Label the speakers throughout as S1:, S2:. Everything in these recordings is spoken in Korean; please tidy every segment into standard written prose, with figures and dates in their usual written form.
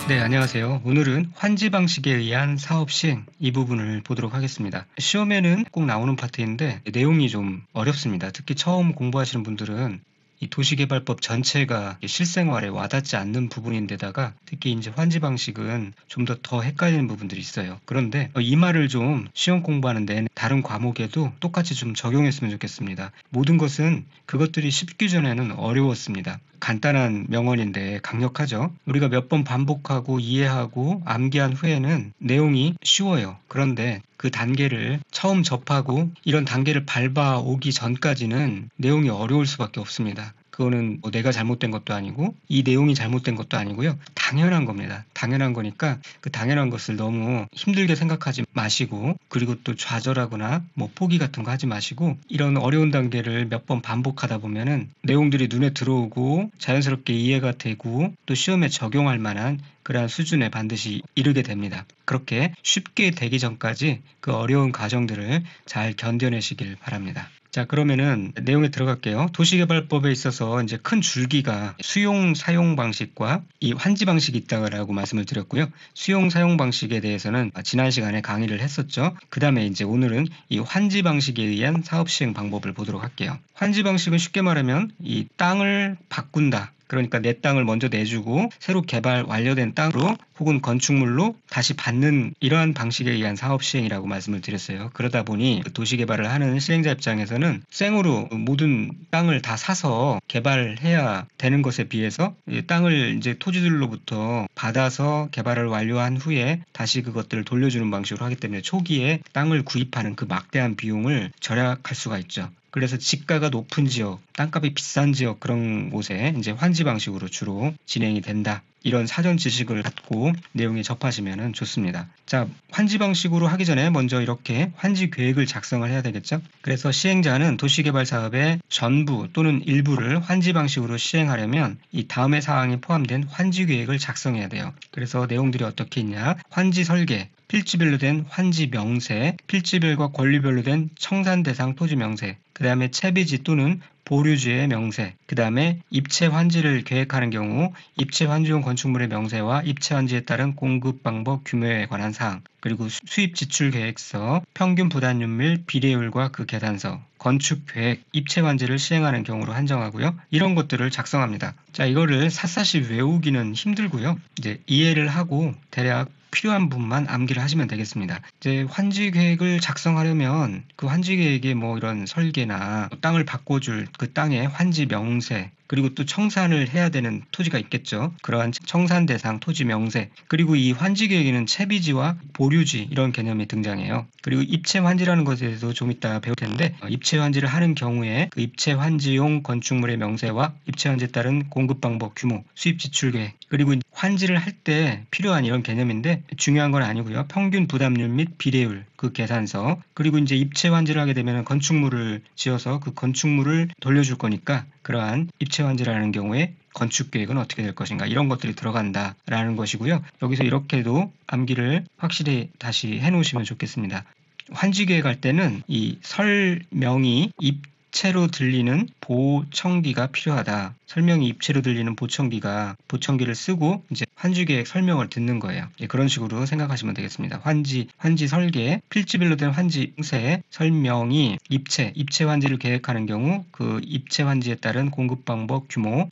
S1: 네, 안녕하세요. 오늘은 환지 방식에 의한 사업 시행 이 부분을 보도록 하겠습니다. 시험에는 꼭 나오는 파트인데 내용이 좀 어렵습니다. 특히 처음 공부하시는 분들은 이 도시개발법 전체가 실생활에 와닿지 않는 부분인데다가 특히 이제 환지 방식은 좀 더 헷갈리는 부분들이 있어요. 그런데 이 말을 좀 시험 공부하는데 다른 과목에도 똑같이 좀 적용했으면 좋겠습니다. 모든 것은 그것들이 쉽기 전에는 어려웠습니다. 간단한 명언인데 강력하죠. 우리가 몇 번 반복하고 이해하고 암기한 후에는 내용이 쉬워요. 그런데 그 단계를 처음 접하고 이런 단계를 밟아오기 전까지는 내용이 어려울 수밖에 없습니다. 그거는 뭐 내가 잘못된 것도 아니고 이 내용이 잘못된 것도 아니고요. 당연한 겁니다. 당연한 거니까 그 당연한 것을 너무 힘들게 생각하지 마시고 그리고 또 좌절하거나 뭐 포기 같은 거 하지 마시고 이런 어려운 단계를 몇 번 반복하다 보면은 내용들이 눈에 들어오고 자연스럽게 이해가 되고 또 시험에 적용할 만한 그러한 수준에 반드시 이르게 됩니다. 그렇게 쉽게 되기 전까지 그 어려운 과정들을 잘 견뎌내시길 바랍니다. 자, 그러면은 내용에 들어갈게요. 도시개발법에 있어서 이제 큰 줄기가 수용 사용 방식과 이 환지 방식이 있다고 말씀을 드렸고요. 수용 사용 방식에 대해서는 지난 시간에 강의를 했었죠. 그 다음에 이제 오늘은 이 환지 방식에 의한 사업 시행 방법을 보도록 할게요. 환지 방식은 쉽게 말하면 이 땅을 바꾼다. 그러니까 내 땅을 먼저 내주고 새로 개발 완료된 땅으로 혹은 건축물로 다시 받는 이러한 방식에 의한 사업 시행이라고 말씀을 드렸어요. 그러다 보니 도시개발을 하는 시행자 입장에서는 생으로 모든 땅을 다 사서 개발해야 되는 것에 비해서 땅을 이제 토지들로부터 받아서 개발을 완료한 후에 다시 그것들을 돌려주는 방식으로 하기 때문에 초기에 땅을 구입하는 그 막대한 비용을 절약할 수가 있죠. 그래서 지가가 높은 지역, 땅값이 비싼 지역 그런 곳에 이제 환지 방식으로 주로 진행이 된다. 이런 사전 지식을 갖고 내용에 접하시면 좋습니다. 자, 환지 방식으로 하기 전에 먼저 이렇게 환지 계획을 작성을 해야 되겠죠. 그래서 시행자는 도시개발 사업의 전부 또는 일부를 환지 방식으로 시행하려면 이 다음의 사항이 포함된 환지 계획을 작성해야 돼요. 그래서 내용들이 어떻게 있냐? 환지 설계, 필지별로 된 환지 명세, 필지별과 권리별로 된 청산 대상 토지 명세, 그 다음에 채비지 또는 보류지의 명세, 그 다음에 입체 환지를 계획하는 경우 입체 환지용 건축물의 명세와 입체 환지에 따른 공급 방법 규모에 관한 사항, 그리고 수입 지출 계획서, 평균 부담률 및 비례율과 그 계산서, 건축 계획, 입체 환지를 시행하는 경우로 한정하고요. 이런 것들을 작성합니다. 자, 이거를 샅샅이 외우기는 힘들고요. 이제 이해를 하고 대략 필요한 부분만 암기를 하시면 되겠습니다. 이제 환지 계획을 작성하려면 그 환지 계획에 뭐 이런 설계나 땅을 바꿔줄 그 땅의 환지 명세, 그리고 또 청산을 해야 되는 토지가 있겠죠. 그러한 청산 대상 토지 명세, 그리고 이 환지 계획에는 채비지와 보류지 이런 개념이 등장해요. 그리고 입체 환지라는 것에 대해서 좀 이따 배울 텐데 입체 환지를 하는 경우에 그 입체 환지용 건축물의 명세와 입체 환지에 따른 공급 방법 규모, 수입 지출 계획, 그리고 환지를 할 때 필요한 이런 개념인데 중요한 건 아니고요. 평균 부담률 및 비례율, 그 계산서, 그리고 이제 입체 환지를 하게 되면 건축물을 지어서 그 건축물을 돌려줄 거니까 그러한 입체 환지라는 경우에 건축 계획은 어떻게 될 것인가 이런 것들이 들어간다라는 것이고요. 여기서 이렇게도 암기를 확실히 다시 해놓으시면 좋겠습니다. 환지 계획할 때는 이 설명이 입체로 들리는 보청기가 필요하다. 설명이 입체로 들리는 보청기를 쓰고 이제 환지 계획 설명을 듣는 거예요. 그런 식으로 생각하시면 되겠습니다. 환지 설계, 필지별로 된 환지 형세, 설명이 입체 환지를 계획하는 경우 그 입체 환지에 따른 공급 방법 규모,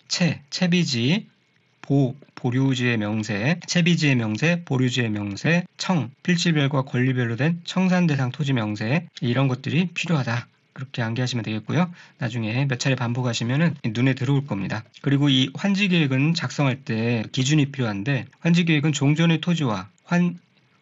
S1: 채비지, 보류지의 명세, 채비지의 명세, 보류지의 명세, 필지별과 권리별로 된 청산 대상 토지 명세 이런 것들이 필요하다. 그렇게 암기하시면 되겠고요. 나중에 몇 차례 반복하시면 눈에 들어올 겁니다. 그리고 이 환지 계획은 작성할 때 기준이 필요한데 환지 계획은 종전의 토지와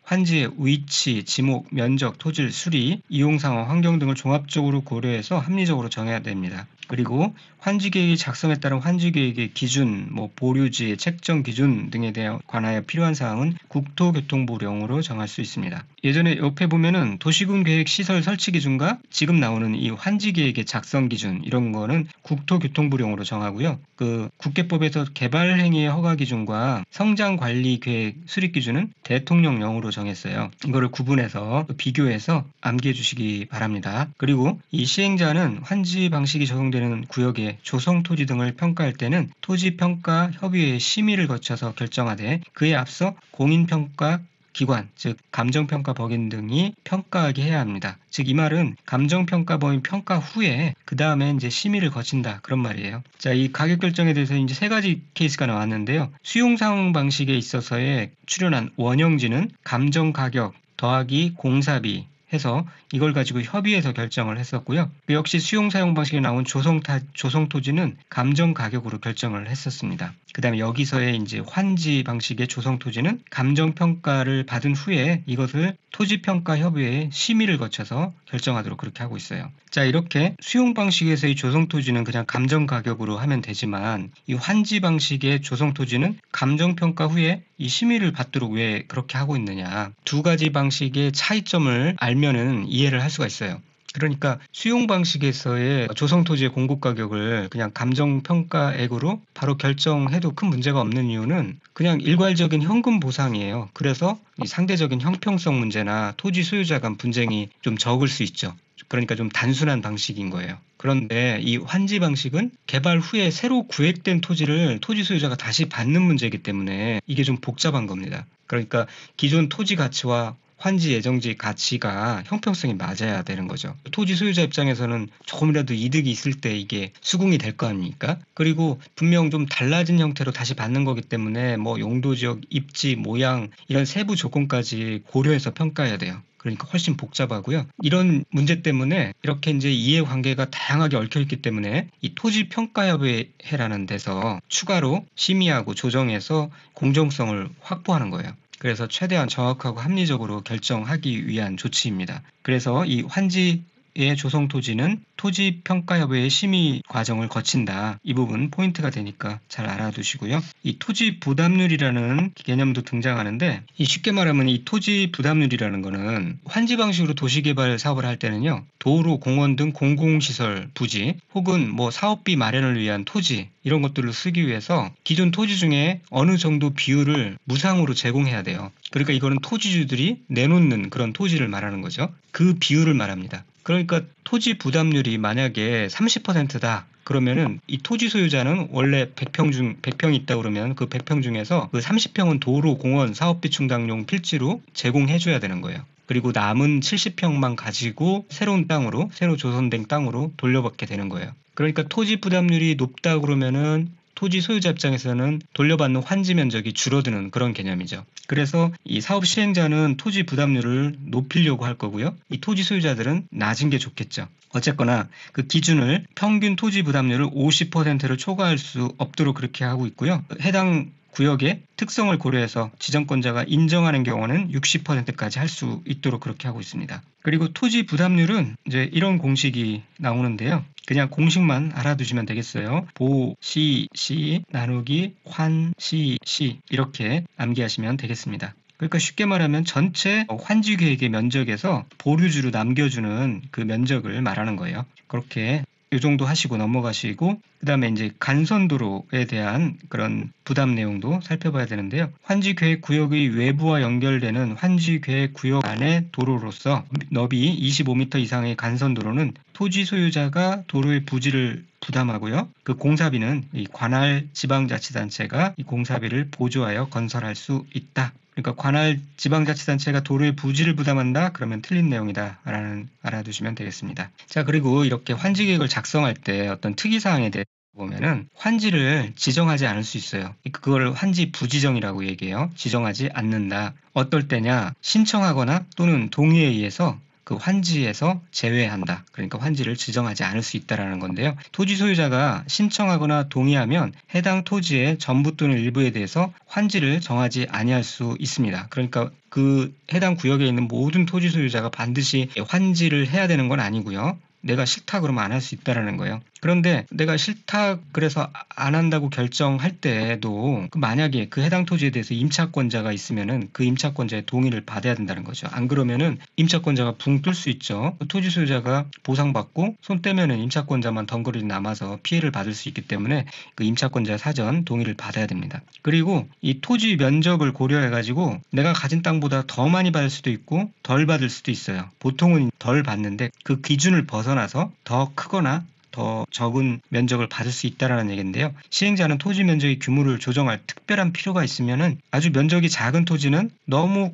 S1: 환지의 위치, 지목, 면적, 토질, 수리, 이용 상황, 환경 등을 종합적으로 고려해서 합리적으로 정해야 됩니다. 그리고 환지 계획이 작성에 따른 환지 계획의 기준, 보류지, 책정 기준 등에 대해 관하여 필요한 사항은 국토교통부령으로 정할 수 있습니다. 예전에 옆에 보면은 도시군 계획 시설 설치 기준과 지금 나오는 이 환지 계획의 작성 기준 이런 거는 국토교통부령으로 정하고요. 그 국계법에서 개발 행위의 허가 기준과 성장 관리 계획 수립 기준은 대통령령으로 정했어요. 이거를 구분해서 비교해서 암기해 주시기 바랍니다. 그리고 이 시행자는 환지 방식이 적용되는 해당되는 구역의 조성 토지 등을 평가할 때는 토지평가협의회의 심의를 거쳐서 결정하되 그에 앞서 공인평가 기관, 즉 감정평가법인 등이 평가하게 해야 합니다. 즉 이 말은 감정평가법인 평가 후에 그 다음에 이제 심의를 거친다 그런 말이에요. 자, 이 가격 결정에 대해서 이제 세 가지 케이스가 나왔는데요. 수용사용 방식에 있어서의 출연한 원형지는 감정가격 더하기 공사비 해서 이걸 가지고 협의해서 결정을 했었고요. 역시 수용사용 방식에 나온 조성토지는 감정가격으로 결정을 했었습니다. 그 다음에 여기서의 이제 환지 방식의 조성토지는 감정평가를 받은 후에 이것을 토지평가협의회의 심의를 거쳐서 결정하도록 그렇게 하고 있어요. 자, 이렇게 수용 방식에서의 조성토지는 그냥 감정가격으로 하면 되지만 이 환지 방식의 조성토지는 감정평가 후에 이 심의를 받도록 왜 그렇게 하고 있느냐. 두 가지 방식의 차이점을 알면은 이해를 할 수가 있어요. 그러니까 수용 방식에서의 조성토지의 공급 가격을 그냥 감정평가액으로 바로 결정해도 큰 문제가 없는 이유는 그냥 일괄적인 현금 보상이에요. 그래서 이 상대적인 형평성 문제나 토지 소유자 간 분쟁이 좀 적을 수 있죠. 그러니까 좀 단순한 방식인 거예요. 그런데 이 환지 방식은 개발 후에 새로 구획된 토지를 토지 소유자가 다시 받는 문제이기 때문에 이게 좀 복잡한 겁니다. 그러니까 기존 토지 가치와 환지 예정지 가치가 형평성이 맞아야 되는 거죠. 토지 소유자 입장에서는 조금이라도 이득이 있을 때 이게 수긍이 될 거 아닙니까? 그리고 분명 좀 달라진 형태로 다시 받는 거기 때문에 뭐 용도 지역, 입지, 모양 이런 세부 조건까지 고려해서 평가해야 돼요. 그러니까 훨씬 복잡하고요. 이런 문제 때문에 이렇게 이제 이해관계가 다양하게 얽혀있기 때문에 이 토지평가협의회라는 데서 추가로 심의하고 조정해서 공정성을 확보하는 거예요. 그래서 최대한 정확하고 합리적으로 결정하기 위한 조치입니다. 그래서 이 환지의 조성 토지는 토지평가협의회의 심의 과정을 거친다. 이 부분 포인트가 되니까 잘 알아두시고요. 이 토지 부담률이라는 개념도 등장하는데 이 쉽게 말하면 이 토지 부담률이라는 거는 환지 방식으로 도시개발 사업을 할 때는요. 도로, 공원 등 공공시설 부지 혹은 뭐 사업비 마련을 위한 토지 이런 것들을 쓰기 위해서 기존 토지 중에 어느 정도 비율을 무상으로 제공해야 돼요. 그러니까 이거는 토지주들이 내놓는 그런 토지를 말하는 거죠. 그 비율을 말합니다. 그러니까 토지 부담률이 만약에 30%다. 그러면은 이 토지 소유자는 원래 100평이 있다 그러면 그 100평 중에서 그 30평은 도로, 공원, 사업비 충당용 필지로 제공해 줘야 되는 거예요. 그리고 남은 70평만 가지고 새로운 땅으로, 새로 조성된 땅으로 돌려받게 되는 거예요. 그러니까 토지 부담률이 높다 그러면은 토지 소유자 입장에서는 돌려받는 환지 면적이 줄어드는 그런 개념이죠. 그래서 이 사업 시행자는 토지 부담률을 높이려고 할 거고요. 이 토지 소유자들은 낮은 게 좋겠죠. 어쨌거나 그 기준을 평균 토지 부담률을 50%를 초과할 수 없도록 그렇게 하고 있고요. 해당 구역의 특성을 고려해서 지정권자가 인정하는 경우는 60%까지 할 수 있도록 그렇게 하고 있습니다. 그리고 토지 부담률은 이제 이런 공식이 나오는데요. 그냥 공식만 알아두시면 되겠어요. 보시시 나누기 환시시 이렇게 암기하시면 되겠습니다. 그러니까 쉽게 말하면 전체 환지 계획의 면적에서 보류주로 남겨주는 그 면적을 말하는 거예요. 그렇게 이 정도 하시고 넘어가시고 그 다음에 이제 간선도로에 대한 그런 부담 내용도 살펴봐야 되는데요. 환지계획 구역의 외부와 연결되는 환지계획 구역 안의 도로로서 너비 25m 이상의 간선도로는 토지 소유자가 도로의 부지를 부담하고요. 그 공사비는 이 관할 지방자치단체가 이 공사비를 보조하여 건설할 수 있다. 그러니까 관할 지방자치단체가 도로의 부지를 부담한다? 그러면 틀린 내용이다 라는 알아두시면 되겠습니다. 자, 그리고 이렇게 환지계획을 작성할 때 어떤 특이사항에 대해 보면은 환지를 지정하지 않을 수 있어요. 그걸 환지 부지정이라고 얘기해요. 지정하지 않는다. 어떨 때냐? 신청하거나 또는 동의에 의해서 그 환지에서 제외한다. 그러니까 환지를 지정하지 않을 수 있다는 건데요. 토지 소유자가 신청하거나 동의하면 해당 토지의 전부 또는 일부에 대해서 환지를 정하지 아니할 수 있습니다. 그러니까 그 해당 구역에 있는 모든 토지 소유자가 반드시 환지를 해야 되는 건 아니고요. 내가 싫다 그러면 안 할 수 있다라는 거예요. 그런데 내가 싫다 그래서 안 한다고 결정할 때에도 만약에 그 해당 토지에 대해서 임차권자가 있으면은 그 임차권자의 동의를 받아야 된다는 거죠. 안 그러면은 임차권자가 붕 뜰 수 있죠. 토지 소유자가 보상받고 손 떼면은 임차권자만 덩그러니 남아서 피해를 받을 수 있기 때문에 그 임차권자 사전 동의를 받아야 됩니다. 그리고 이 토지 면적을 고려해가지고 내가 가진 땅보다 더 많이 받을 수도 있고 덜 받을 수도 있어요. 보통은 덜 받는데 그 기준을 벗어나서 더 크거나 더 적은 면적을 받을 수 있다라는 얘기인데요. 시행자는 토지 면적의 규모를 조정할 특별한 필요가 있으면은 아주 면적이 작은 토지는 너무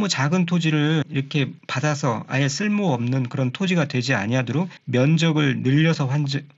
S1: 작은 토지를 이렇게 받아서 아예 쓸모없는 그런 토지가 되지 아니하도록 면적을 늘려서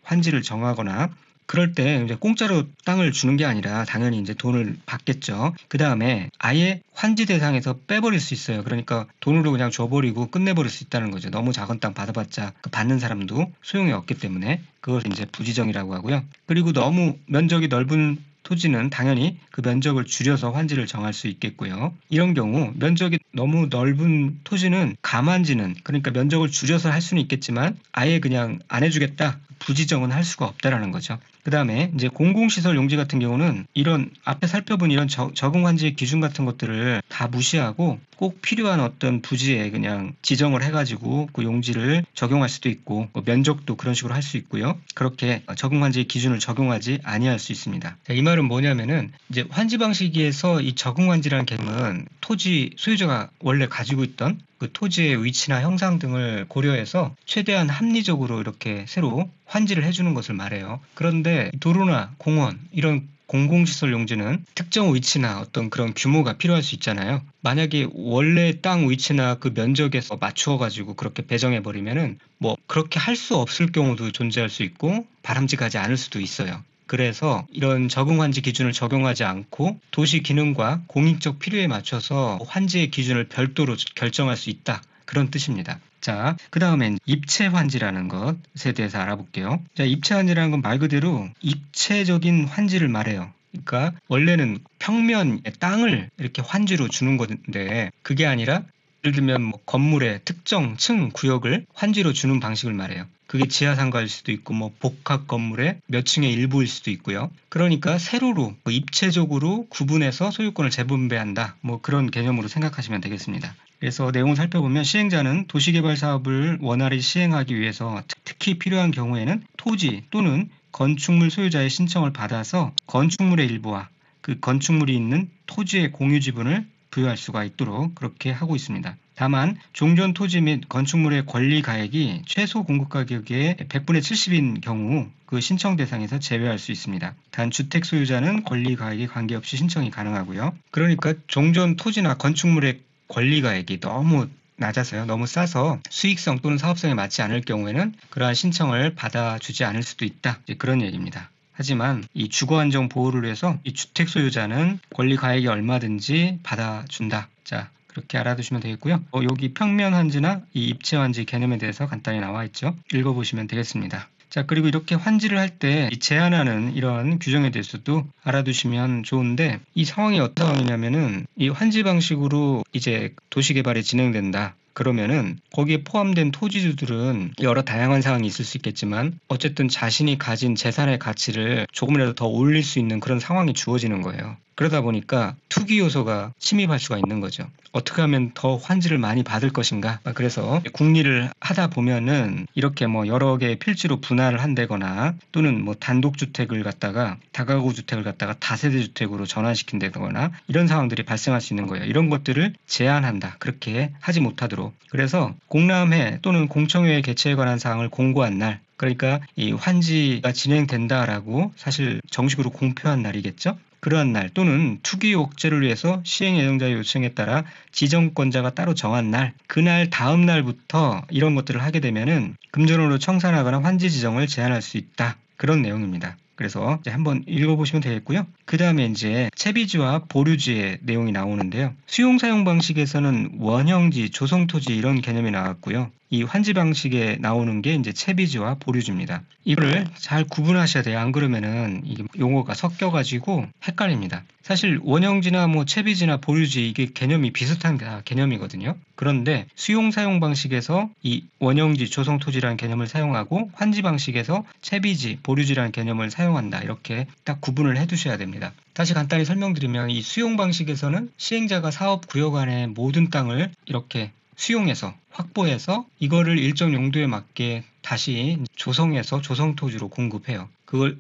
S1: 환지를 정하거나, 그럴 때 이제 공짜로 땅을 주는 게 아니라 당연히 이제 돈을 받겠죠. 그 다음에 아예 환지 대상에서 빼버릴 수 있어요. 그러니까 돈으로 그냥 줘버리고 끝내버릴 수 있다는 거죠. 너무 작은 땅 받아봤자 그 받는 사람도 소용이 없기 때문에 그걸 이제 부지정이라고 하고요. 그리고 너무 면적이 넓은 토지는 당연히 그 면적을 줄여서 환지를 정할 수 있겠고요. 이런 경우 면적이 너무 넓은 토지는 감환지는, 그러니까 면적을 줄여서 할 수는 있겠지만 아예 그냥 안 해주겠다, 부지정은 할 수가 없다라는 거죠. 그 다음에 이제 공공시설 용지 같은 경우는 이런 앞에 살펴본 이런 적응 환지의 기준 같은 것들을 다 무시하고 꼭 필요한 어떤 부지에 그냥 지정을 해가지고 그 용지를 적용할 수도 있고, 면적도 그런 식으로 할 수 있고요. 그렇게 적응 환지의 기준을 적용하지 아니할 수 있습니다. 자, 이 말은 뭐냐면은 이제 환지 방식에서 이 적응 환지라는 개념은 토지 소유자가 원래 가지고 있던 그 토지의 위치나 형상 등을 고려해서 최대한 합리적으로 이렇게 새로 환지를 해주는 것을 말해요. 그런데 도로나 공원 이런 공공시설 용지는 특정 위치나 어떤 그런 규모가 필요할 수 있잖아요. 만약에 원래 땅 위치나 그 면적에서 맞추어가지고 그렇게 배정해버리면은 뭐 그렇게 할 수 없을 경우도 존재할 수 있고 바람직하지 않을 수도 있어요. 그래서 이런 적응 환지 기준을 적용하지 않고 도시 기능과 공익적 필요에 맞춰서 환지의 기준을 별도로 결정할 수 있다, 그런 뜻입니다. 자, 그 다음엔 입체 환지라는 것에 대해서 알아볼게요. 자, 입체 환지라는 건 말 그대로 입체적인 환지를 말해요. 그러니까 원래는 평면 땅을 이렇게 환지로 주는 건데 그게 아니라 예를 들면 뭐 건물의 특정 층 구역을 환지로 주는 방식을 말해요. 그게 지하상가일 수도 있고 뭐 복합 건물의 몇 층의 일부일 수도 있고요. 그러니까 세로로 입체적으로 구분해서 소유권을 재분배한다, 뭐 그런 개념으로 생각하시면 되겠습니다. 그래서 내용을 살펴보면 시행자는 도시개발 사업을 원활히 시행하기 위해서 특히 필요한 경우에는 토지 또는 건축물 소유자의 신청을 받아서 건축물의 일부와 그 건축물이 있는 토지의 공유 지분을 부여할 수가 있도록 그렇게 하고 있습니다. 다만 종전 토지 및 건축물의 권리 가액이 최소 공급 가격의 100분의 70인 경우 그 신청 대상에서 제외할 수 있습니다. 단 주택 소유자는 권리 가액에 관계없이 신청이 가능하고요. 그러니까 종전 토지나 건축물의 권리 가액이 너무 낮아서요, 너무 싸서 수익성 또는 사업성에 맞지 않을 경우에는 그러한 신청을 받아주지 않을 수도 있다, 그런 얘기입니다. 하지만 이 주거안정 보호를 위해서 이 주택 소유자는 권리 가액이 얼마든지 받아준다. 자, 그렇게 알아두시면 되겠고요. 여기 평면 환지나 이 입체 환지 개념에 대해서 간단히 나와 있죠. 읽어보시면 되겠습니다. 자, 그리고 이렇게 환지를 할 때 제한하는 이런 규정에 대해서도 알아두시면 좋은데, 이 상황이 어떤 상황이냐면은 이 환지 방식으로 이제 도시개발이 진행된다. 그러면은 거기에 포함된 토지주들은 여러 다양한 상황이 있을 수 있겠지만 어쨌든 자신이 가진 재산의 가치를 조금이라도 더 올릴 수 있는 그런 상황이 주어지는 거예요. 그러다 보니까 투기 요소가 침입할 수가 있는 거죠. 어떻게 하면 더 환지를 많이 받을 것인가. 그래서 국리를 하다 보면은 이렇게 뭐 여러 개의 필지로 분할을 한다거나 또는 뭐 단독주택을 갖다가 다가구 주택을 갖다가 다세대 주택으로 전환시킨다거나 이런 상황들이 발생할 수 있는 거예요. 이런 것들을 제한한다, 그렇게 하지 못하도록. 그래서 공람회 또는 공청회 개최에 관한 사항을 공고한 날, 그러니까 이 환지가 진행된다라고 사실 정식으로 공표한 날이겠죠. 그러한 날 또는 투기 억제를 위해서 시행 예정자의 요청에 따라 지정권자가 따로 정한 날, 그날 다음 날부터 이런 것들을 하게 되면은 금전으로 청산하거나 환지 지정을 제한할 수 있다, 그런 내용입니다. 그래서 이제 한번 읽어보시면 되겠고요. 그 다음에 이제 채비지와 보류지의 내용이 나오는데요. 수용사용 방식에서는 원형지, 조성토지 이런 개념이 나왔고요. 이 환지 방식에 나오는 게 이제 채비지와 보류지입니다. 이거를 잘 구분하셔야 돼요. 안 그러면은 이게 용어가 섞여가지고 헷갈립니다. 사실 원형지나 뭐 채비지나 보류지 이게 개념이 비슷한 개념이거든요. 그런데 수용사용 방식에서 이 원형지, 조성토지라는 개념을 사용하고 환지 방식에서 채비지, 보류지라는 개념을 사용한다, 이렇게 딱 구분을 해두셔야 됩니다. 다시 간단히 설명드리면 이 수용 방식에서는 시행자가 사업 구역 안에 모든 땅을 이렇게 수용해서 확보해서 이거를 일정 용도에 맞게 다시 조성해서 조성토지로 공급해요.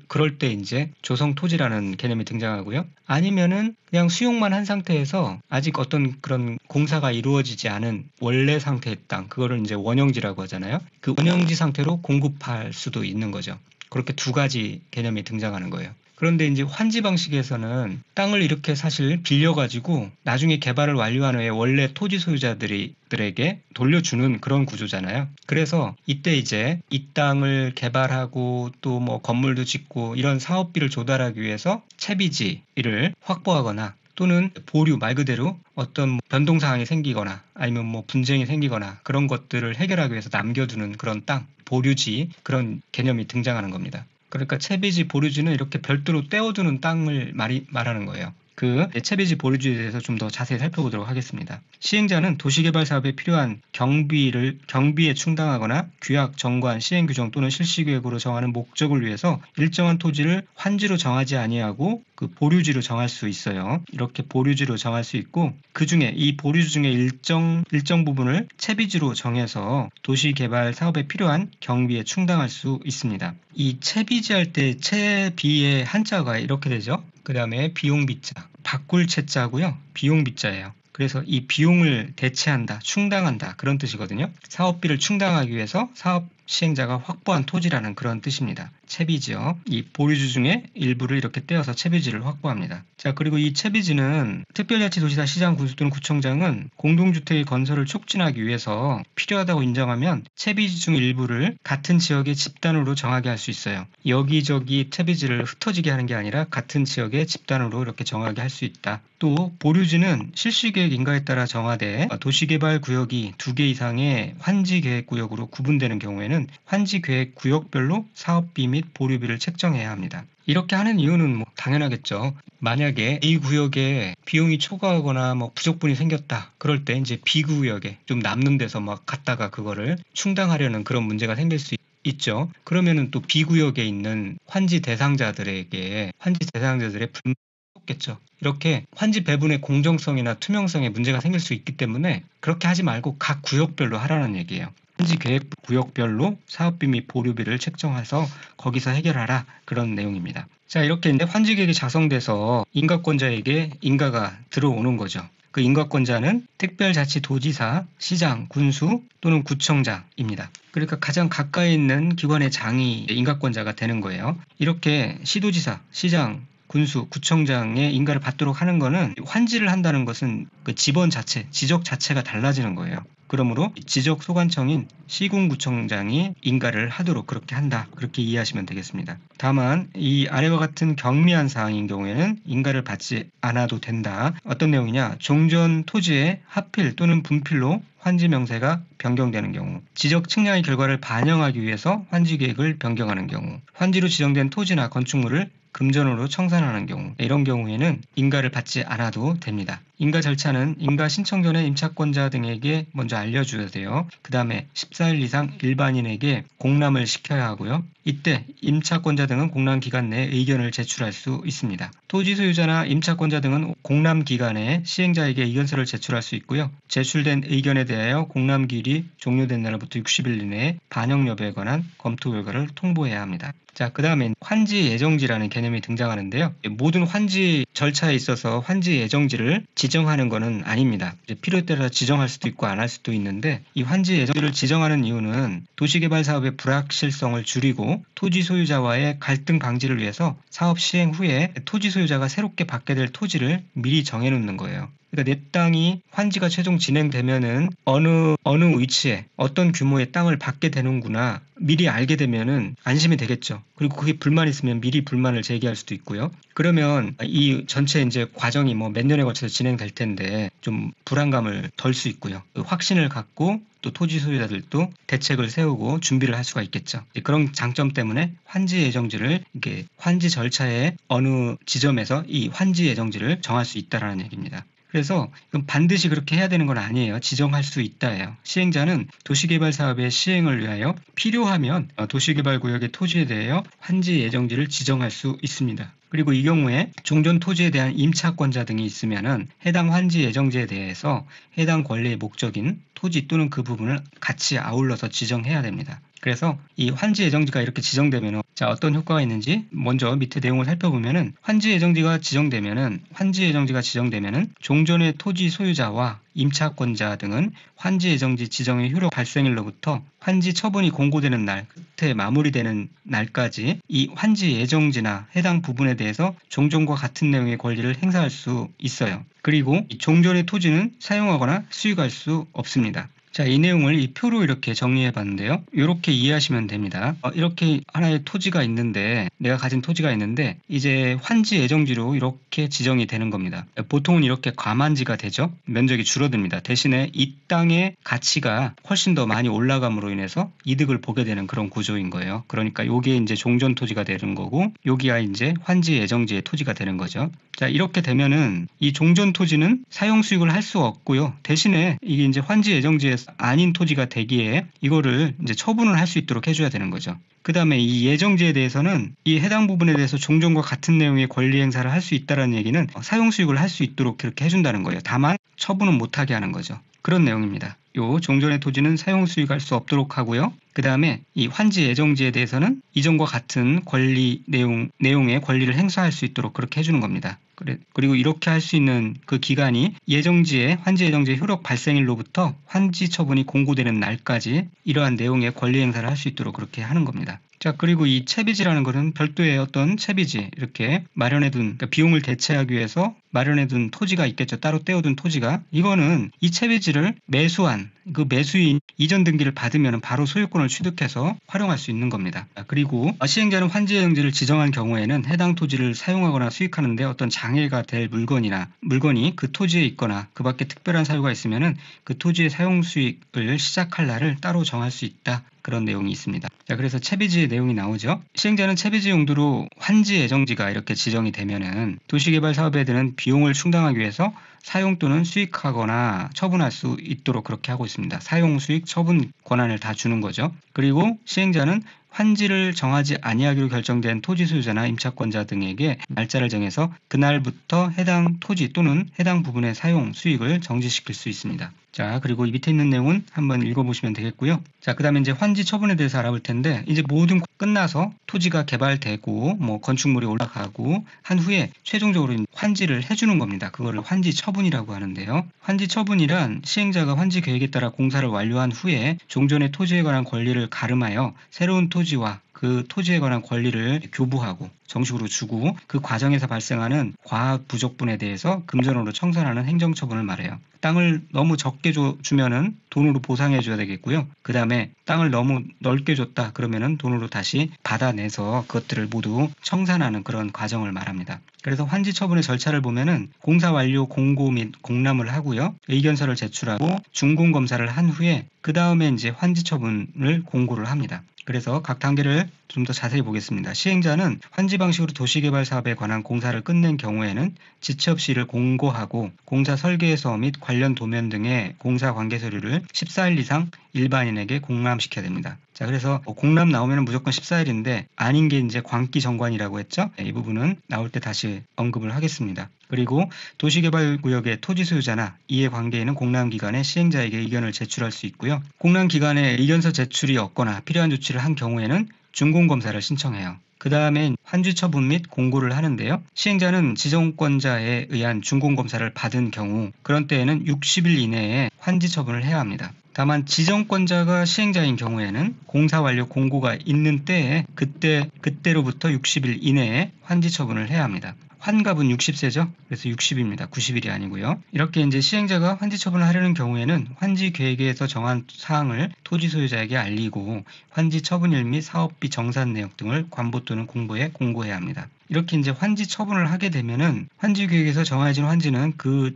S1: 그럴 때 이제 조성토지라는 개념이 등장하고요. 아니면은 그냥 수용만 한 상태에서 아직 어떤 그런 공사가 이루어지지 않은 원래 상태의 땅, 그거를 이제 원형지라고 하잖아요. 그 원형지 상태로 공급할 수도 있는 거죠. 그렇게 두 가지 개념이 등장하는 거예요. 그런데 이제 환지 방식에서는 땅을 이렇게 사실 빌려가지고 나중에 개발을 완료한 후에 원래 토지 소유자들에게 돌려주는 그런 구조잖아요. 그래서 이때 이제 이 땅을 개발하고 또 뭐 건물도 짓고 이런 사업비를 조달하기 위해서 채비지를 확보하거나 또는 보류 말 그대로 어떤 변동사항이 생기거나 아니면 뭐 분쟁이 생기거나 그런 것들을 해결하기 위해서 남겨두는 그런 땅, 보류지 그런 개념이 등장하는 겁니다. 그러니까 채비지 보류지는 이렇게 별도로 떼어두는 땅을 말하는 거예요. 그 채비지 보류지에 대해서 좀 더 자세히 살펴보도록 하겠습니다. 시행자는 도시개발 사업에 필요한 경비에 충당하거나 규약, 정관, 시행규정 또는 실시계획으로 정하는 목적을 위해서 일정한 토지를 환지로 정하지 아니하고 그 보류지로 정할 수 있어요. 이렇게 보류지로 정할 수 있고 그 중에 이 보류지 중에 일정 부분을 채비지로 정해서 도시개발 사업에 필요한 경비에 충당할 수 있습니다. 이 채비지 할 때 채비의 한자가 이렇게 되죠. 그 다음에 비용비자, 바꿀 채자고요. 비용비자예요. 그래서 이 비용을 대체한다, 충당한다 그런 뜻이거든요. 사업비를 충당하기 위해서 사업 시행자가 확보한 토지라는 그런 뜻입니다. 채비지요. 이 보류지 중에 일부를 이렇게 떼어서 채비지를 확보합니다. 자, 그리고 이 채비지는 특별자치도시나 시장, 군수 또는 구청장은 공동주택의 건설을 촉진하기 위해서 필요하다고 인정하면 채비지 중 일부를 같은 지역의 집단으로 정하게 할 수 있어요. 여기저기 채비지를 흩어지게 하는 게 아니라 같은 지역의 집단으로 이렇게 정하게 할 수 있다. 또 보류지는 실시계획 인가에 따라 정하되 도시개발 구역이 2개 이상의 환지계획구역으로 구분되는 경우에는 환지계획 구역별로 사업비 및 보류비를 책정해야 합니다. 이렇게 하는 이유는 뭐 당연하겠죠. 만약에 A 구역에 비용이 초과하거나 뭐 부족분이 생겼다. 그럴 때 이제 B 구역에 좀 남는 데서 막 갖다가 그거를 충당하려는 그런 문제가 생길 수 있죠. 그러면은 또 B 구역에 있는 환지 대상자들의 불만이 겠죠. 이렇게 환지 배분의 공정성이나 투명성에 문제가 생길 수 있기 때문에 그렇게 하지 말고 각 구역별로 하라는 얘기예요. 환지 계획 구역별로 사업비 및 보류비를 책정해서 거기서 해결하라 그런 내용입니다. 자, 이렇게 이제 환지 계획이 작성돼서 인가권자에게 인가가 들어오는 거죠. 그 인가권자는 특별자치도지사, 시장, 군수 또는 구청장입니다. 그러니까 가장 가까이 있는 기관의 장이 인가권자가 되는 거예요. 이렇게 시도지사, 시장, 군수, 구청장의 인가를 받도록 하는 것은 환지를 한다는 것은 그 지번 자체, 지적 자체가 달라지는 거예요. 그러므로 지적 소관청인 시군구청장이 인가를 하도록 그렇게 한다. 그렇게 이해하시면 되겠습니다. 다만 이 아래와 같은 경미한 사항인 경우에는 인가를 받지 않아도 된다. 어떤 내용이냐? 종전 토지의 합필 또는 분필로 환지 명세가 변경되는 경우, 지적 측량의 결과를 반영하기 위해서 환지 계획을 변경하는 경우, 환지로 지정된 토지나 건축물을 금전으로 청산하는 경우, 이런 경우에는 인가를 받지 않아도 됩니다. 인가 절차는 인가 신청 전에 임차권자 등에게 먼저 알려줘야 돼요. 그 다음에 14일 이상 일반인에게 공람을 시켜야 하고요. 이때 임차권자 등은 공람 기간 내에 의견을 제출할 수 있습니다. 토지 소유자나 임차권자 등은 공람 기간에 시행자에게 의견서를 제출할 수 있고요. 제출된 의견에 대하여 공람 기일이 종료된 날부터 60일 이내에 반영 여부에 관한 검토 결과를 통보해야 합니다. 자, 그 다음에 환지 예정지라는 개념이 등장하는데요. 모든 환지 절차에 있어서 환지 예정지를 지정하는 것은 아닙니다. 필요에 따라 지정할 수도 있고 안 할 수도 있는데 이 환지 예정지를 지정하는 이유는 도시개발 사업의 불확실성을 줄이고 토지 소유자와의 갈등 방지를 위해서 사업 시행 후에 토지 소유자가 새롭게 받게 될 토지를 미리 정해놓는 거예요. 그러니까 내 땅이 환지가 최종 진행되면은 어느 위치에 어떤 규모의 땅을 받게 되는구나 미리 알게 되면은 안심이 되겠죠. 그리고 그게 불만 있으면 미리 불만을 제기할 수도 있고요. 그러면 이 전체 이제 과정이 뭐 몇 년에 걸쳐서 진행될 텐데 좀 불안감을 덜 수 있고요. 확신을 갖고 또 토지 소유자들도 대책을 세우고 준비를 할 수가 있겠죠. 그런 장점 때문에 환지 예정지를 이렇게 환지 절차의 어느 지점에서 이 환지 예정지를 정할 수 있다라는 얘기입니다. 그래서 반드시 그렇게 해야 되는 건 아니에요. 지정할 수 있다예요. 시행자는 도시개발 사업의 시행을 위하여 필요하면 도시개발구역의 토지에 대하여 환지 예정지를 지정할 수 있습니다. 그리고 이 경우에 종전 토지에 대한 임차권자 등이 있으면은 해당 환지 예정지에 대해서 해당 권리의 목적인 토지 또는 그 부분을 같이 아울러서 지정해야 됩니다. 그래서 이 환지 예정지가 이렇게 지정되면 어떤 효과가 있는지 먼저 밑에 내용을 살펴보면은 환지 예정지가 지정되면은 종전의 토지 소유자와 임차권자 등은 환지 예정지 지정의 효력 발생일로부터 환지 처분이 공고되는 날, 끝에 마무리되는 날까지 이 환지 예정지나 해당 부분에 대해서 종전과 같은 내용의 권리를 행사할 수 있어요. 그리고 이 종전의 토지는 사용하거나 수익할 수 없습니다. 자, 이 내용을 이 표로 이렇게 정리해 봤는데요. 이렇게 이해하시면 됩니다. 이렇게 하나의 토지가 있는데, 내가 가진 토지가 있는데 이제 환지 예정지로 이렇게 지정이 되는 겁니다. 보통은 이렇게 과만지가 되죠. 면적이 줄어듭니다. 대신에 이 땅의 가치가 훨씬 더 많이 올라감으로 인해서 이득을 보게 되는 그런 구조인 거예요. 그러니까 요게 이제 종전 토지가 되는 거고, 여기가 이제 환지 예정지의 토지가 되는 거죠. 자, 이렇게 되면은 이 종전 토지는 사용 수익을 할 수 없고요. 대신에 이게 이제 환지 예정지에 아닌 토지가 되기에 이거를 이제 처분을 할 수 있도록 해줘야 되는 거죠. 그 다음에 이 예정지에 대해서는 이 해당 부분에 대해서 종전과 같은 내용의 권리 행사를 할 수 있다는 얘기는 사용 수익을 할 수 있도록 그렇게 해준다는 거예요. 다만 처분은 못하게 하는 거죠. 그런 내용입니다. 요 종전의 토지는 사용 수익할 수 없도록 하고요. 그 다음에 이 환지 예정지에 대해서는 이전과 같은 권리 내용의 권리를 행사할 수 있도록 그렇게 해주는 겁니다. 그리고 이렇게 할 수 있는 그 기간이 환지 예정지의 효력 발생일로부터 환지 처분이 공고되는 날까지 이러한 내용의 권리 행사를 할 수 있도록 그렇게 하는 겁니다. 자, 그리고 이 채비지라는 것은 별도의 어떤 채비지, 이렇게 마련해둔, 그러니까 비용을 대체하기 위해서 마련해둔 토지가 있겠죠. 따로 떼어둔 토지가. 이거는 이 채비지를 매수한 그 매수인 이전 등기를 받으면 바로 소유권을 취득해서 활용할 수 있는 겁니다. 그리고 시행자는 환지 예정지를 지정한 경우에는 해당 토지를 사용하거나 수익하는데 어떤 장애가 될 물건이 그 토지에 있거나 그 밖에 특별한 사유가 있으면은 그 토지의 사용 수익을 시작할 날을 따로 정할 수 있다. 그런 내용이 있습니다. 자, 그래서 채비지의 내용이 나오죠. 시행자는 채비지 용도로 환지 예정지가 이렇게 지정이 되면은 도시개발 사업에 드는 비용을 충당하기 위해서 사용 또는 수익하거나 처분할 수 있도록 그렇게 하고 있습니다. 사용, 수익, 처분 권한을 다 주는 거죠. 그리고 시행자는 환지를 정하지 아니하기로 결정된 토지 소유자나 임차권자 등에게 날짜를 정해서 그날부터 해당 토지 또는 해당 부분의 사용, 수익을 정지시킬 수 있습니다. 자, 그리고 이 밑에 있는 내용은 한번 읽어보시면 되겠고요. 자, 그 다음에 이제 환지 처분에 대해서 알아볼 텐데, 이제 모든 끝나서 토지가 개발되고 건축물이 올라가고 한 후에 최종적으로 환지를 해주는 겁니다. 그거를 환지 처분이라고 하는데요. 환지 처분이란 시행자가 환지 계획에 따라 공사를 완료한 후에 종전의 토지에 관한 권리를 가름하여 새로운 토지와 그 토지에 관한 권리를 교부하고 정식으로 주고, 그 과정에서 발생하는 과학 부족분에 대해서 금전으로 청산하는 행정처분을 말해요. 땅을 너무 적게 주면은 돈으로 보상해 줘야 되겠고요. 그 다음에 땅을 너무 넓게 줬다 그러면은 돈으로 다시 받아내서 그것들을 모두 청산하는 그런 과정을 말합니다. 그래서 환지 처분의 절차를 보면은 공사 완료 공고 및 공람을 하고요. 의견서를 제출하고 준공 검사를 한 후에 그 다음에 이제 환지 처분을 공고를 합니다. 그래서 각 단계를 좀 더 자세히 보겠습니다. 시행자는 환지 방식으로 도시개발 사업에 관한 공사를 끝낸 경우에는 지체 없이 이를 공고하고 공사 설계서 및 관련 도면 등의 공사 관계 서류를 14일 이상 일반인에게 공람시켜야 됩니다. 자, 그래서 공람 나오면 무조건 14일인데 아닌 게 이제 광기 정관이라고 했죠. 이 부분은 나올 때 다시 언급을 하겠습니다. 그리고 도시개발구역의 토지 소유자나 이해 관계인은 공람기간에 시행자에게 의견을 제출할 수 있고요. 공람기간에 의견서 제출이 없거나 필요한 조치를 한 경우에는 준공검사를 신청해요. 그 다음에 환지 처분 및 공고를 하는데요. 시행자는 지정권자에 의한 준공검사를 받은 경우 그런 때에는 60일 이내에 환지 처분을 해야 합니다. 다만 지정권자가 시행자인 경우에는 공사 완료 공고가 있는 때에 그때로부터 60일 이내에 환지 처분을 해야 합니다. 환갑은 60세죠. 그래서 60입니다. 90일이 아니고요. 이렇게 이제 시행자가 환지 처분을 하려는 경우에는 환지 계획에서 정한 사항을 토지 소유자에게 알리고 환지 처분일 및 사업비 정산 내역 등을 관보 또는 공보에 공고해야 합니다. 이렇게 이제 환지 처분을 하게 되면은 환지 계획에서 정해진 환지는 그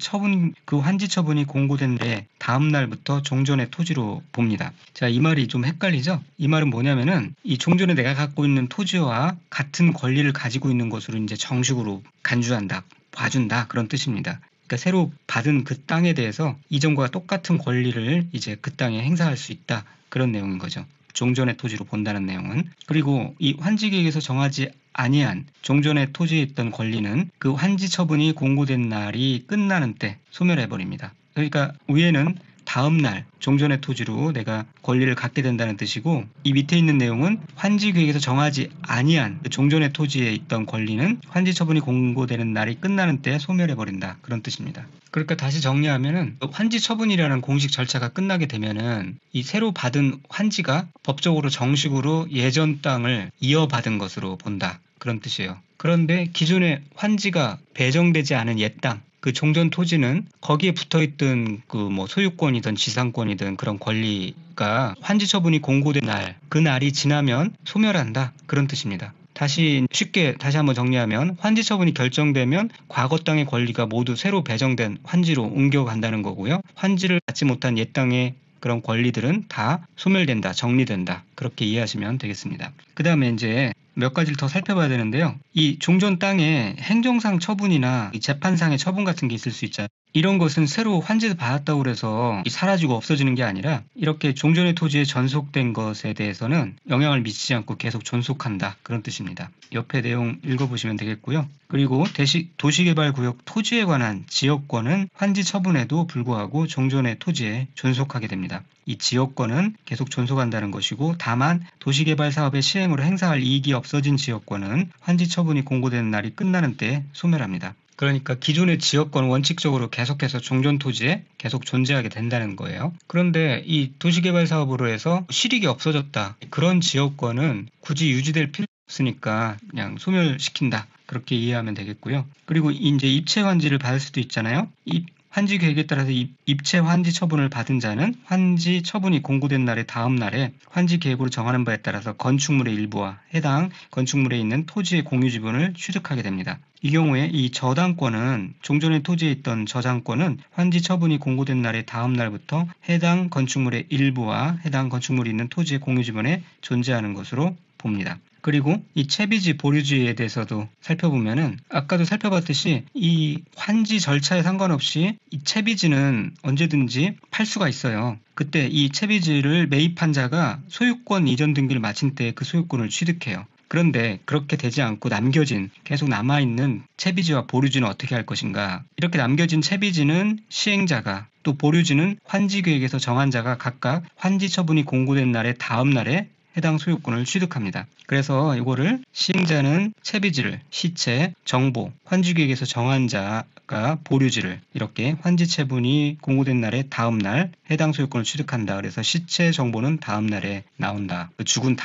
S1: 환지 처분이 공고된 데 다음 날부터 종전의 토지로 봅니다. 자, 이 말이 좀 헷갈리죠? 이 말은 뭐냐면은 이 종전에 내가 갖고 있는 토지와 같은 권리를 가지고 있는 것으로 이제 정식으로 간주한다, 봐준다 그런 뜻입니다. 그러니까 새로 받은 그 땅에 대해서 이전과 똑같은 권리를 이제 그 땅에 행사할 수 있다 그런 내용인 거죠. 종전의 토지로 본다는 내용은. 그리고 이 환지계획에서 정하지 아니한 종전의 토지에 있던 권리는 그 환지 처분이 공고된 날이 끝나는 때 소멸해버립니다. 그러니까 위에는 다음 날 종전의 토지로 내가 권리를 갖게 된다는 뜻이고, 이 밑에 있는 내용은 환지계획에서 정하지 아니한 그 종전의 토지에 있던 권리는 환지 처분이 공고되는 날이 끝나는 때 소멸해버린다, 그런 뜻입니다. 그러니까 다시 정리하면은 환지 처분이라는 공식 절차가 끝나게 되면은 이 새로 받은 환지가 법적으로 정식으로 예전 땅을 이어받은 것으로 본다, 그런 뜻이에요. 그런데 기존의 환지가 배정되지 않은 옛 땅, 그 종전 토지는 거기에 붙어있던 그 뭐 소유권이든 지상권이든 그런 권리가 환지 처분이 공고된 날, 그 날이 지나면 소멸한다, 그런 뜻입니다. 쉽게 다시 한번 정리하면 환지 처분이 결정되면 과거 땅의 권리가 모두 새로 배정된 환지로 옮겨간다는 거고요. 환지를 받지 못한 옛 땅의 그런 권리들은 다 소멸된다, 정리된다, 그렇게 이해하시면 되겠습니다. 그 다음에 이제 몇 가지를 더 살펴봐야 되는데요. 이 종전 땅에 행정상 처분이나 재판상의 처분 같은 게 있을 수 있잖아요. 이런 것은 새로 환지를 받았다고 해서 사라지고 없어지는 게 아니라 이렇게 종전의 토지에 전속된 것에 대해서는 영향을 미치지 않고 계속 존속한다, 그런 뜻입니다. 옆에 내용 읽어보시면 되겠고요. 그리고 도시개발구역 토지에 관한 지역권은 환지 처분에도 불구하고 종전의 토지에 존속하게 됩니다. 이 지역권은 계속 존속한다는 것이고, 다만 도시개발 사업의 시행으로 행사할 이익이 없어진 지역권은 환지 처분이 공고되는 날이 끝나는 때 소멸합니다. 그러니까 기존의 지역권은 원칙적으로 계속해서 종전 토지에 계속 존재하게 된다는 거예요. 그런데 이 도시개발 사업으로 해서 실익이 없어졌다, 그런 지역권은 굳이 유지될 필요 없으니까 그냥 소멸시킨다, 그렇게 이해하면 되겠고요. 그리고 이제 입체 환지를 받을 수도 있잖아요. 이 환지 계획에 따라서 입체 환지 처분을 받은 자는 환지 처분이 공고된 날의 다음 날에 환지 계획으로 정하는 바에 따라서 건축물의 일부와 해당 건축물에 있는 토지의 공유 지분을 취득하게 됩니다. 이 경우에 이 저당권은, 종전의 토지에 있던 저당권은 환지 처분이 공고된 날의 다음 날부터 해당 건축물의 일부와 해당 건축물이 있는 토지의 공유 지분에 존재하는 것으로 봅니다. 그리고 이 채비지 보류지에 대해서도 살펴보면은 아까도 살펴봤듯이 이 환지 절차에 상관없이 이 채비지는 언제든지 팔 수가 있어요. 그때 이 채비지를 매입한 자가 소유권 이전 등기를 마친 때 그 소유권을 취득해요. 그런데 그렇게 되지 않고 계속 남아있는 채비지와 보류지는 어떻게 할 것인가? 이렇게 남겨진 채비지는 시행자가, 또 보류지는 환지계획에서 정한 자가 각각 환지 처분이 공고된 날의 다음 날에 해당 소유권을 취득합니다. 그래서 이거를 시행자는 채비지를, 시체, 정보, 환지계획에서 정한 자가 보류지를, 이렇게 환지 처분이 공고된 날의 다음 날 해당 소유권을 취득한다. 그래서 시체, 정보는 다음 날에 나온다. 죽은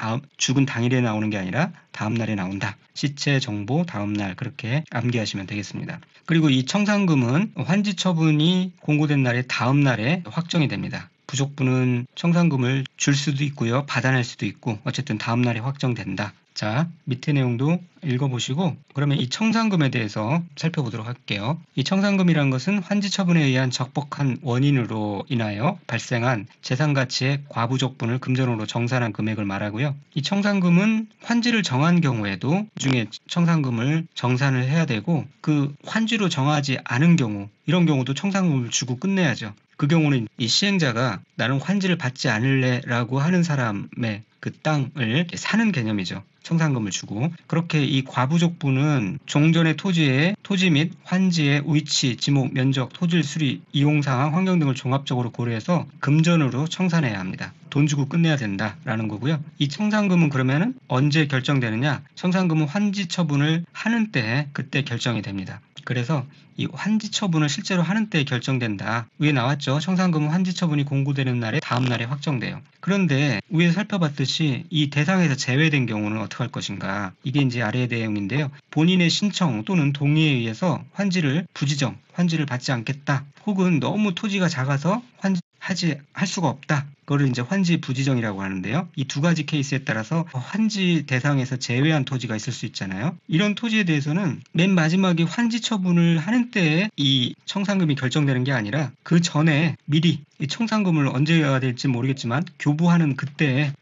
S1: 당일에 나오는 게 아니라 다음 날에 나온다. 시체, 정보, 다음 날, 그렇게 암기하시면 되겠습니다. 그리고 이 청산금은 환지 처분이 공고된 날의 다음 날에 확정이 됩니다. 부족분은 청산금을 줄 수도 있고요, 받아낼 수도 있고, 어쨌든 다음 날에 확정된다. 자, 밑에 내용도 읽어보시고 그러면 이 청산금에 대해서 살펴보도록 할게요. 이 청산금이란 것은 환지 처분에 의한 적법한 원인으로 인하여 발생한 재산가치의 과부족분을 금전으로 정산한 금액을 말하고요. 이 청산금은 환지를 정한 경우에도 중에 청산금을 정산을 해야 되고, 그 환지로 정하지 않은 경우, 이런 경우도 청산금을 주고 끝내야죠. 그 경우는 이 시행자가 나는 환지를 받지 않을래 라고 하는 사람의 그 땅을 사는 개념이죠. 청산금을 주고. 그렇게 이 과부족분은 종전의 토지 및 환지의 위치, 지목, 면적, 토질 수리, 이용상황, 환경 등을 종합적으로 고려해서 금전으로 청산해야 합니다. 돈 주고 끝내야 된다라는 거고요. 이 청산금은 그러면은 언제 결정되느냐? 청산금은 환지 처분을 하는 때, 그때 결정이 됩니다. 그래서 이 환지 처분을 실제로 하는 때 결정된다. 위에 나왔죠. 청산금은 환지 처분이 공고되는 날에 다음 날에 확정돼요. 그런데 위에 살펴봤듯이 이 대상에서 제외된 경우는 어떻게 할 것인가? 이게 이제 아래의 내용인데요. 본인의 신청 또는 동의에 의해서 환지를 받지 않겠다. 혹은 너무 토지가 작아서 할 수가 없다. 그거를 이제 환지 부지정이라고 하는데요. 이 두 가지 케이스에 따라서 환지 대상에서 제외한 토지가 있을 수 있잖아요. 이런 토지에 대해서는 맨 마지막에 환지 처분을 하는 때에 이 청산금이 결정되는 게 아니라 그 전에 미리 이 청산금을 언제 해야 될지 모르겠지만 교부하는 그때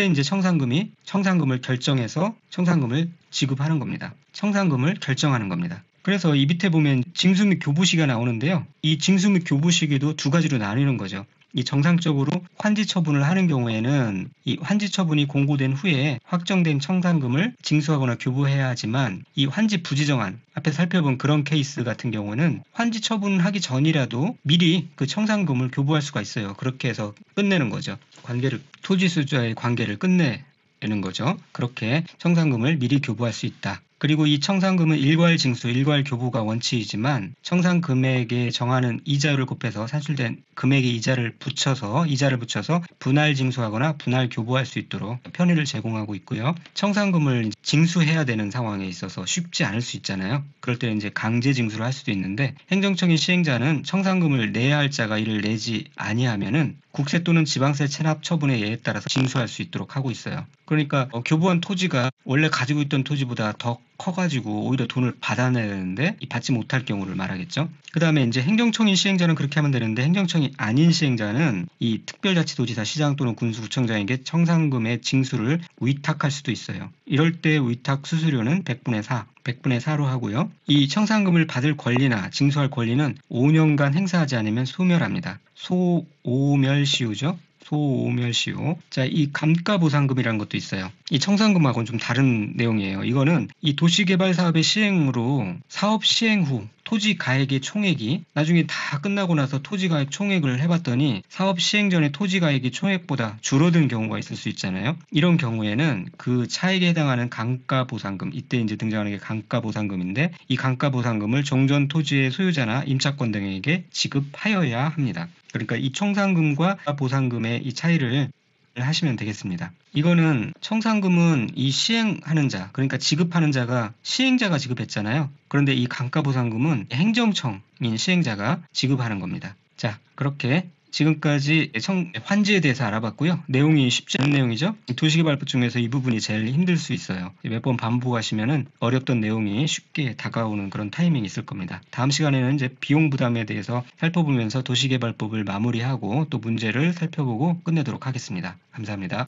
S1: 이제 청산금을 결정해서 청산금을 지급하는 겁니다. 청산금을 결정하는 겁니다. 그래서 이 밑에 보면 징수 및 교부 시기가 나오는데요. 이 징수 및 교부 시기도 두 가지로 나뉘는 거죠. 이 정상적으로 환지 처분을 하는 경우에는 이 환지 처분이 공고된 후에 확정된 청산금을 징수하거나 교부해야 하지만 이 환지 부지정한 앞에 살펴본 그런 케이스 같은 경우는 환지 처분을 하기 전이라도 미리 그 청산금을 교부할 수가 있어요. 그렇게 해서 끝내는 거죠. 토지 수주자의 관계를 끝내는 거죠. 그렇게 청산금을 미리 교부할 수 있다. 그리고 이 청산금은 일괄 징수, 일괄 교부가 원칙이지만 청산 금액에 정하는 이자율을 곱해서 산출된 금액의 이자를 붙여서 분할 징수하거나 분할 교부할 수 있도록 편의를 제공하고 있고요. 청산금을 징수해야 되는 상황에 있어서 쉽지 않을 수 있잖아요. 그럴 때는 이제 강제 징수를 할 수도 있는데 행정청인 시행자는 청산금을 내야 할 자가 이를 내지 아니하면은 국세 또는 지방세 체납 처분의 예에 따라서 징수할 수 있도록 하고 있어요. 그러니까 교부한 토지가 원래 가지고 있던 토지보다 더 커가지고 오히려 돈을 받아내야 되는데 받지 못할 경우를 말하겠죠. 그 다음에 이제 행정청인 시행자는 그렇게 하면 되는데 행정청이 아닌 시행자는 이 특별자치도지사 시장 또는 군수구청장에게 청산금의 징수를 위탁할 수도 있어요. 이럴 때 위탁 수수료는 100분의 4로 하고요. 이 청산금을 받을 권리나 징수할 권리는 5년간 행사하지 않으면 소멸합니다. 소오멸시효죠. 소오멸시효. 자, 이 감가보상금이라는 것도 있어요. 이 청산금하고는 좀 다른 내용이에요. 이거는 이 도시개발 사업의 시행으로 사업 시행 후 토지 가액의 총액이 나중에 다 끝나고 나서 토지 가액 총액을 해봤더니 사업 시행 전에 토지 가액이 총액보다 줄어든 경우가 있을 수 있잖아요. 이런 경우에는 그 차액에 해당하는 감가보상금, 이때 이제 등장하는 게 감가보상금인데 이 감가보상금을 종전 토지의 소유자나 임차권 등에게 지급하여야 합니다. 그러니까 이 청산금과 보상금의 이 차이를 하시면 되겠습니다. 이거는 청산금은 이 시행하는 자, 그러니까 지급하는 자가 시행자가 지급했잖아요. 그런데 이 감가보상금은 행정청인 시행자가 지급하는 겁니다. 자, 그렇게 지금까지 환지에 대해서 알아봤고요. 내용이 쉽지 않은 내용이죠. 도시개발법 중에서 이 부분이 제일 힘들 수 있어요. 몇 번 반복하시면은 어렵던 내용이 쉽게 다가오는 그런 타이밍이 있을 겁니다. 다음 시간에는 이제 비용 부담에 대해서 살펴보면서 도시개발법을 마무리하고 또 문제를 살펴보고 끝내도록 하겠습니다. 감사합니다.